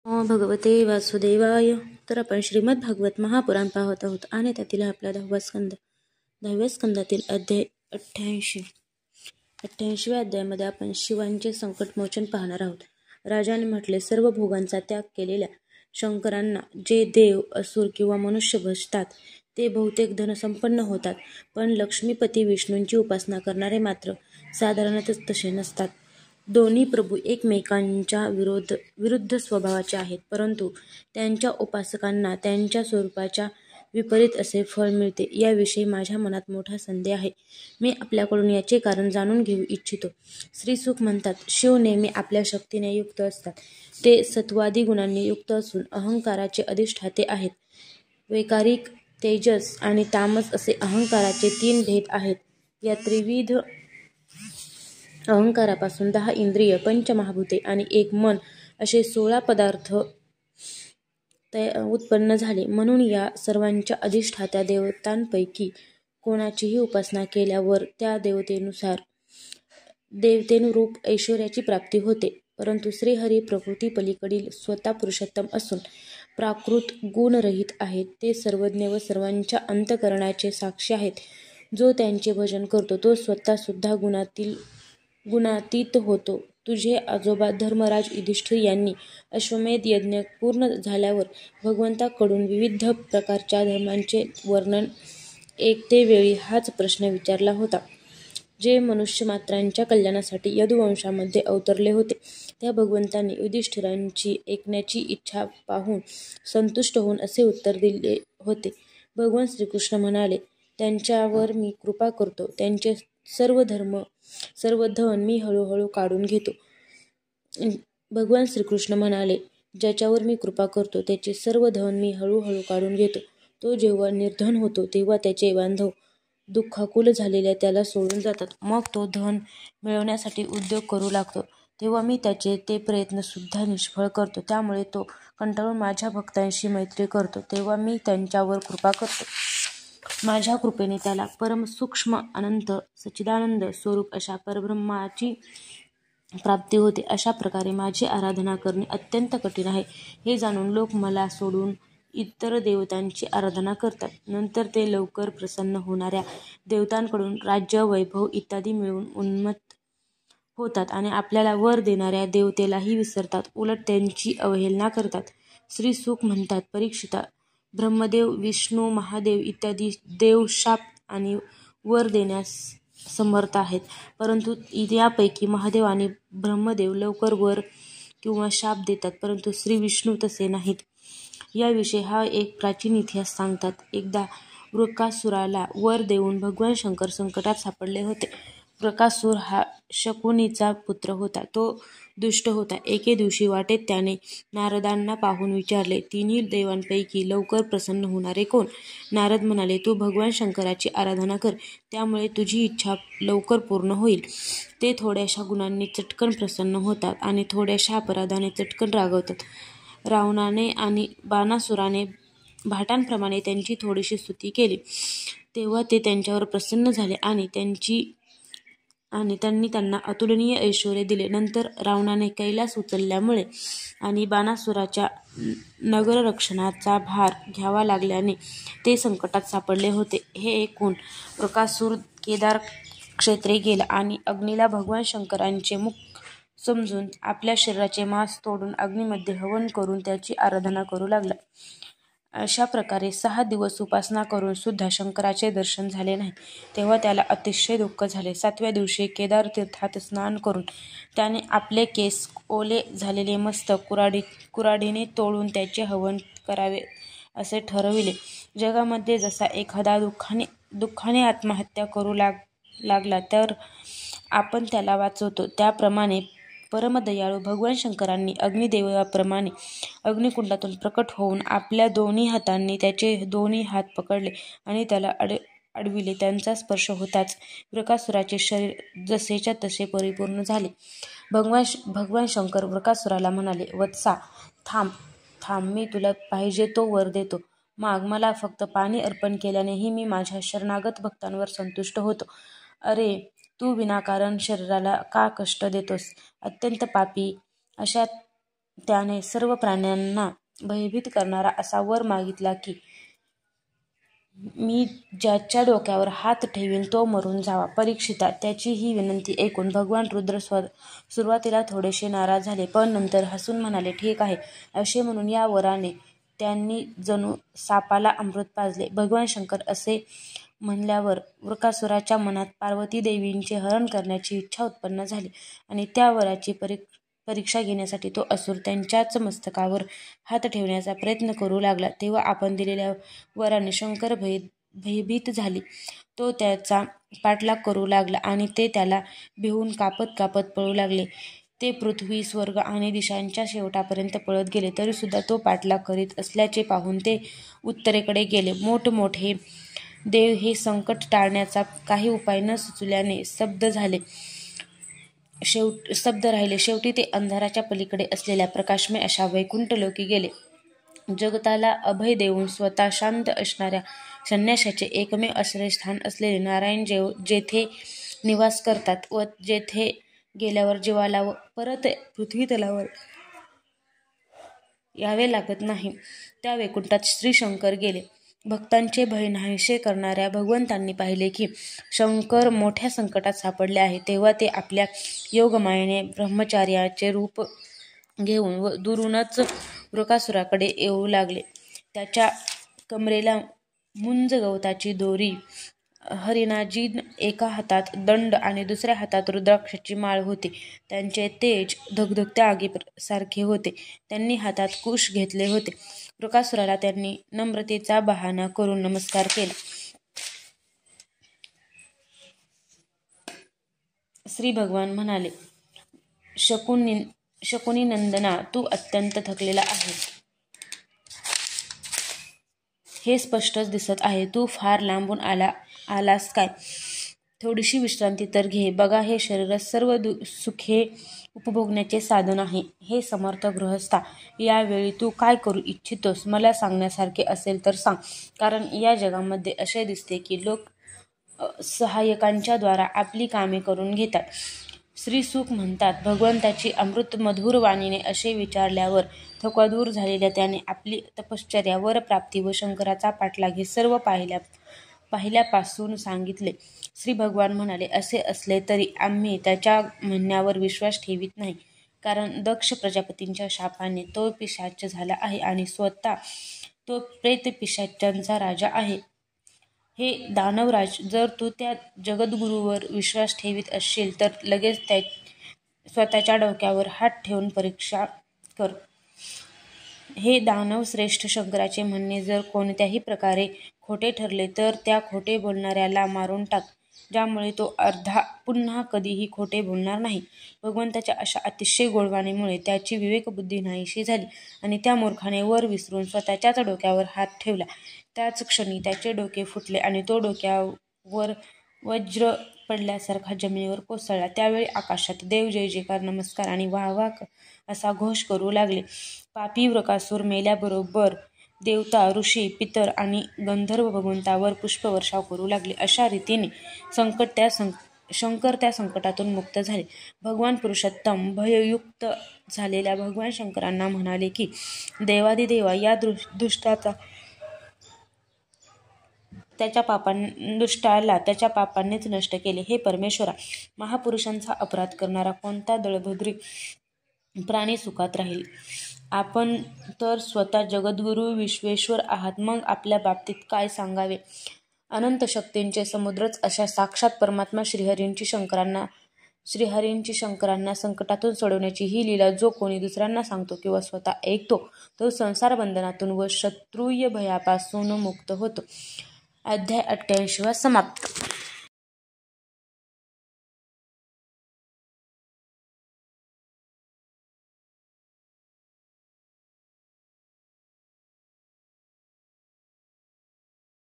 नमो भगवते वासुदेवाय. तर आपण श्रीमद भागवत महापुराण पाहत आहोत आणि त्यातील आपला 10व्या स्कंदातील अध्याय 88व्या अध्यायामध्ये आपण शिवांचे संकटमोचन पाहणार आहोत. राजाने म्हटले, सर्व भोगांचा त्याग केलेल्या शंकरांना जे देव, असुर किंवा मनुष्य भजतात ते बहुतेक धनसंपन्न होतात, पण लक्ष्मीपती विष्णूंची उपासना करणारे मात्र साधारणतच तसे नसतात. दोन्ही प्रभू एकमेकांच्या विरुद्ध स्वभावाचे आहेत, परंतु त्यांच्या उपासकांना त्यांच्या स्वरूपाच्या विपरीत असे फळ मिळते, याविषयी माझ्या मनात मोठा संदेह आहे. मी आपल्याकडून याचे कारण जाणून घेऊ इच्छितो. श्रीसुख म्हणतात, शिव नेहमी आपल्या शक्तीने युक्त असतात. ते सत्वादी गुणांनी युक्त असून अहंकाराचे अधिष्ठाते आहेत. वैकारिक, तेजस आणि तामस असे अहंकाराचे 3 भेद आहेत. या त्रिविध अहंकारापासून 10 इंद्रिय, 5 महाभूते आणि 1 मन असे 16 पदार्थ उत्पन्न झाले. म्हणून या सर्वांच्या अधिष्ठात्या देवतांपैकी कोणाचीही उपासना केल्यावर त्या देवतेनुरूप ऐश्वर्याची प्राप्ती होते. परंतु श्रीहरी प्रकृती पलीकडील स्वतः पुरुषोत्तम असून प्राकृत गुणरहित आहेत. ते सर्वज्ञ व सर्वांच्या अंतःकरणाचे साक्षी आहेत. जो त्यांचे भजन करतो तो स्वतः सुद्धा गुणातीत होतो. तुझे आजोबा धर्मराज युधिष्ठिर यांनी अश्वमेध यज्ञ पूर्ण झाल्यावर भगवंताकडून विविध प्रकारच्या धर्मांचे वर्णन ऐकते वेळी हाच प्रश्न विचारला होता. जे मनुष्यमात्रांच्या कल्याणासाठी यदुवंशामध्ये अवतरले होते, त्या भगवंतांनी युधिष्ठिरांची ऐकण्याची इच्छा पाहून संतुष्ट होऊन असे उत्तर दिले होते. भगवान श्रीकृष्ण म्हणाले, त्यांच्यावर मी कृपा करतो. त्यांचे सर्व धन मी हळूहळू काढून घेतो. भगवान श्रीकृष्ण म्हणाले, ज्याच्यावर मी कृपा करतो त्याचे सर्व धन मी हळूहळू काढून घेतो. तो जेव्हा निर्धन होतो तेव्हा त्याचे बांधव दुःखाकुल झालेल्या त्याला सोडून जातात. मग तो धन मिळवण्यासाठी उद्योग करू लागतो. तेव्हा मी त्याचे ते प्रयत्न सुद्धा निष्फळ करतो. त्यामुळे तो कंटाळून माझ्या भक्तांशी मैत्री करतो. तेव्हा मी त्यांच्यावर कृपा करतो. माझ्या कृपेने त्याला परमसूक्ष्म अनंत सच्चिदानंद स्वरूप अशा परब्रह्माची प्राप्ती होते. अशा प्रकारे माझी आराधना करणे अत्यंत कठीण आहे. हे जाणून लोक मला सोडून इतर देवतांची आराधना करतात. नंतर ते लवकर प्रसन्न होणाऱ्या देवतांकडून राज्य, वैभव इत्यादी मिळवून उन्मत्त होतात आणि आपल्याला वर देणाऱ्या देवतेलाही विसरतात. उलट त्यांची अवहेलना करतात. श्रीसुख म्हणतात, परीक्षिता, ब्रह्मदेव, विष्णू, महादेव इत्यादी देव शाप आणि वर देण्यास समर्थ आहेत. परंतु यापैकी महादेव आणि ब्रह्मदेव लवकर वर किंवा शाप देतात, परंतु श्री विष्णू तसे नाहीत. याविषयी हा एक प्राचीन इतिहास सांगतात. एकदा वृकासुराला वर देऊन भगवान शंकर संकटात सापडले होते. वृकासूर हा शकुनीचा पुत्र होता. तो दुष्ट होता. एके दिवशी वाटेत त्याने नारदांना पाहून विचारले, 3 देवांपैकी लवकर प्रसन्न होणारे कोण? नारद म्हणाले, तू भगवान शंकराची आराधना कर, त्यामुळे तुझी इच्छा लवकर पूर्ण होईल. ते थोड्याशा गुणांनी चटकन प्रसन्न होतात आणि थोड्याशा अपराधाने चटकन रागवतात. रावणाने आणि बाणासुराने भाटांप्रमाणे त्यांची थोडीशी स्तुती केली, तेव्हा ते त्यांच्यावर प्रसन्न झाले आणि त्यांनी त्यांना अतुलनीय ऐश्वर्य दिले. नंतर रावणाने कैलास उचलल्यामुळे आणि बाणासुराच्या नगररक्षणाचा भार घ्यावा लागल्याने ते संकटात सापडले होते. हे ऐकून वृकासूर केदार क्षेत्री गेला आणि अग्नीला भगवान शंकरांचे मुख समजून आपल्या शरीराचे मांस तोडून अग्नीमध्ये हवन करून त्याची आराधना करू लागला. अशा प्रकारे 6 दिवस उपासना करून सुद्धा शंकराचे दर्शन झाले नाही. तेव्हा त्याला अतिशय दुःख झाले. 7व्या दिवशी केदार तीर्थात स्नान करून त्याने आपले केस, ओले झालेले मस्तक कुऱ्हाडीने तोडून त्याचे हवन करावे असे ठरविले. जगामध्ये जसा एखादा दुःखाने आत्महत्या करू लागला तर आपण त्याला वाचवतो, त्याप्रमाणे परमदयाळू भगवान शंकरांनी अग्निदेवाप्रमाणे अग्निकुंडातून प्रकट होऊन आपल्या दोन्ही हातांनी त्याचे दोन्ही हात पकडले आणि त्याला अडविले. त्यांचा स्पर्श होताच वृकासुराचे शरीर जसेच्या तसे परिपूर्ण झाले. भगवान शंकर वृकासुराला म्हणाले, वत्सा, थांब, मी तुला पाहिजे तो वर देतो. माग, मला फक्त पाणी अर्पण केल्यानेही मी माझ्या शरणागत भक्तांवर संतुष्ट होतो. अरे, तू विनाकारण शरीराला का कष्ट देतोस? अत्यंत पापी अशा त्याने सर्व प्राण्यांना भयभीत करणारा असा वर मागितला की मी ज्याच्या डोक्यावर हात ठेवीन तो मरून जावा. परीक्षिता, त्याची ही विनंती ऐकून भगवान रुद्र सुरुवातीला थोडेसे नाराज झाले, पण नंतर हसून म्हणाले, ठीक आहे. असे म्हणून या वराने त्यांनी जणू सापाला अमृत पाजले. भगवान शंकर असे म्हणल्यावर वृकासुराच्या मनात पार्वती देवींचे हरण करण्याची इच्छा उत्पन्न झाली आणि त्या वराची परीक्षा घेण्यासाठी तो असुर त्यांच्याच मस्तकावर हात ठेवण्याचा प्रयत्न करू लागला. तेव्हा आपण दिलेल्या वराने शंकर भयभीत झाले. तो त्याचा पाठलाग करू लागला आणि ते त्याला भिवून कापत कापत पळू लागले. ते पृथ्वी, स्वर्ग आणि दिशांच्या शेवटापर्यंत पळत गेले. तरीसुद्धा तो पाठलाग करीत असल्याचे पाहून ते उत्तरेकडे गेले. मोठमोठे देव हे संकट टाळण्याचा काही उपाय न सुचल्याने स्तब्ध राहिले. शेवटी ते अंधाराच्या पलीकडे असलेल्या प्रकाशमय अशा वैकुंठ लोकी गेले. जगताला अभय देऊन स्वतः शांत असणाऱ्या संन्याशाचे एकमेव आश्रयस्थान असलेले नारायण जेथे निवास करतात व जेथे गेल्यावर जीवाला परत पृथ्वीतलावर यावे लागत नाही, त्या वैकुंठात श्री शंकर गेले. भक्तांचे भय नाहीसे करणाऱ्या भगवंतांनी पाहिले की शंकर मोठ्या संकटात सापडले आहे. तेव्हा ते आपल्या योगमायेने ब्रह्मचार्याचे रूप घेऊन व दुरूनच वृकासुराकडे येऊ लागले. त्याच्या कमरेला मुंज गवताची दोरी, हरिणाजीन एका हातात दंड आणि दुसऱ्या हातात रुद्राक्षाची माळ होती. त्यांचे तेज धगधगत्या आगीसारखे होते. त्यांनी हातात कुश घेतले होते. वृकासुराला त्यांनी नम्रतेचा बहाणा करून नमस्कार केला. श्री भगवान म्हणाले, शकुनी नंदना, तू अत्यंत थकलेला आहेस हे स्पष्टच दिसत आहे. तू फार लांबून आलास काय? थोडीशी विश्रांती तर घे. बघा, हे शरीर सर्व सुखे उपभोगण्याचे साधन आहे. हे समर्थ गृहस्था, यावेळी तू काय करू इच्छितोस? मला सांगण्यासारखे असेल तर सांग, कारण या जगामध्ये असे दिसते की लोक सहाय्यकांच्या द्वारा आपली कामे करून घेतात. श्रीसुख म्हणतात, भगवंताची अमृतमधुर वाणीने असे विचारल्यावर थकवा दूर झालेल्या त्याने आपली तपश्चर्या, वरप्राप्ती व शंकराचा पाठलाग हे सर्व पाहिल्यापासून सांगितले. श्री भगवान म्हणाले, असे असले तरी आम्ही त्याच्या म्हणण्यावर विश्वास ठेवीत नाही, कारण दक्ष प्रजापतींच्या शापाने तो पिशाच झाला आहे आणि स्वतः तो प्रेतपिशाचांचा राजा आहे. हे दानवराज, जर तू त्या जगद्गुरूवर विश्वास ठेवीत असशील तर लगेच स्वतःच्या डोक्यावर हात ठेवून परीक्षा कर. हे दानवश्रेष्ठ, शंकराचे म्हणणे जर कोणत्याही प्रकारे खोटे ठरले तर त्या खोटे बोलणाऱ्याला मारून टाक, ज्यामुळे तो पुन्हा कधीही खोटे बोलणार नाही. भगवंताच्या अशा अतिशय गोडवाणीमुळे त्याची विवेकबुद्धी नाहीशी झाली आणि त्या मूर्खाने वर विसरून स्वतःच्याच डोक्यावर हात ठेवला. त्याच क्षणी त्याचे डोके फुटले आणि तो डोक्यावर वज्र पडल्यासारखा जमिनीवर कोसळला. त्यावेळी आकाशात देव जय जयकार, नमस्कार आणि वाह वाह असा घोष करू लागले. पापी वृकासूर मेल्याबरोबर देवता, ऋषी, पितर आणि गंधर्व भगवंतावर पुष्पवर्षाव करू लागले. अशा रीतीने शंकर त्या संकटातून मुक्त झाले. भगवान पुरुषोत्तम भययुक्त झालेल्या भगवान शंकरांना म्हणाले की देवादिदेवा, या दुष्टाला त्याच्या पापांनीच नष्ट केले. हे परमेश्वरा, महापुरुषांचा अपराध करणारा कोणता दळभद्री प्राणी सुखात राहील? आपण तर स्वतः जगद्गुरू विश्वेश्वर आहात, मग आपल्या बाबतीत काय सांगावे? अनंत शक्तींचे समुद्रच अशा साक्षात परमात्मा श्रीहरींची शंकरांना संकटातून सोडवण्याची ही लीला जो कोणी दुसऱ्यांना सांगतो किंवा स्वतः ऐकतो तो संसार बंधनातून व शत्रुय भयापासून मुक्त होतो. अध्याय 88 समाप्त.